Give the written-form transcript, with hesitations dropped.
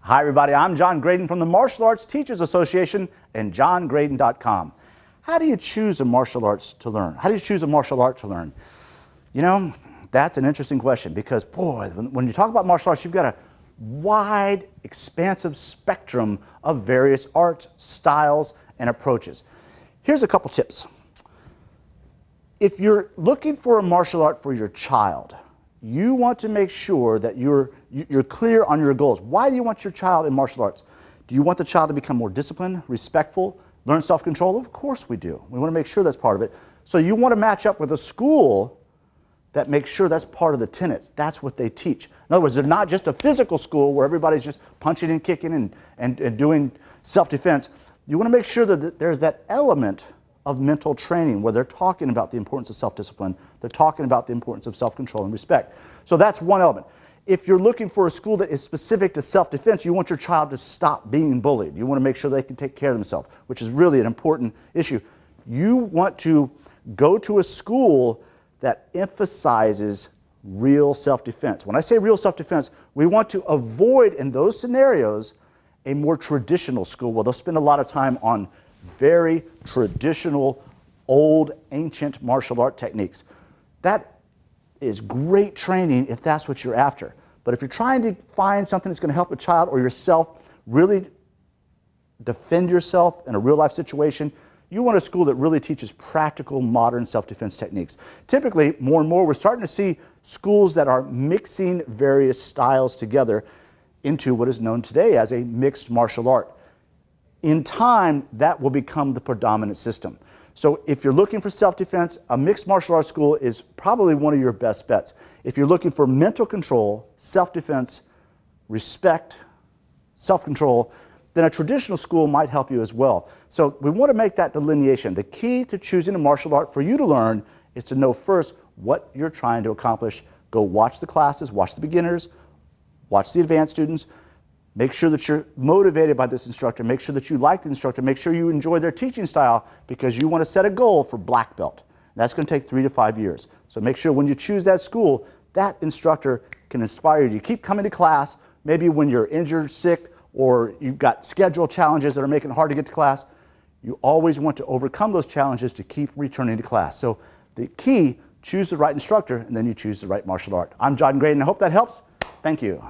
Hi everybody, I'm John Graden from the Martial Arts Teachers Association and johngraden.com. How do you choose a martial arts to learn? How do you choose a martial art to learn? You know, that's an interesting question because, boy, when you talk about martial arts, you've got a wide, expansive spectrum of various art styles and approaches. Here's a couple tips. If you're looking for a martial art for your child, you want to make sure that you're clear on your goals. Why do you want your child in martial arts? Do you want the child to become more disciplined, respectful, learn self-control? Of course we do. We want to make sure that's part of it. So you want to match up with a school that makes sure that's part of the tenets. That's what they teach. In other words, they're not just a physical school where everybody's just punching and kicking and doing self-defense. You want to make sure that there's that element of mental training where they're talking about the importance of self-discipline, they're talking about the importance of self-control and respect. So that's one element. If you're looking for a school that is specific to self-defense, you want your child to stop being bullied. You want to make sure they can take care of themselves, which is really an important issue. You want to go to a school that emphasizes real self-defense. When I say real self-defense, we want to avoid in those scenarios a more traditional school where they'll spend a lot of time on very traditional, old, ancient martial art techniques. That is great training if that's what you're after. But if you're trying to find something that's going to help a child or yourself really defend yourself in a real life situation, you want a school that really teaches practical, modern self-defense techniques. Typically, more and more, we're starting to see schools that are mixing various styles together into what is known today as a mixed martial art. In time, that will become the predominant system. So if you're looking for self-defense, a mixed martial arts school is probably one of your best bets. If you're looking for mental control, self-defense, respect, self-control, then a traditional school might help you as well. So we want to make that delineation. The key to choosing a martial art for you to learn is to know first what you're trying to accomplish. Go watch the classes, watch the beginners, watch the advanced students. Make sure that you're motivated by this instructor. Make sure that you like the instructor. Make sure you enjoy their teaching style because you want to set a goal for black belt. That's going to take 3 to 5 years. So make sure when you choose that school, that instructor can inspire you to keep coming to class. Maybe when you're injured, sick, or you've got schedule challenges that are making it hard to get to class, you always want to overcome those challenges to keep returning to class. So the key, choose the right instructor, and then you choose the right martial art. I'm John Graden. I hope that helps. Thank you.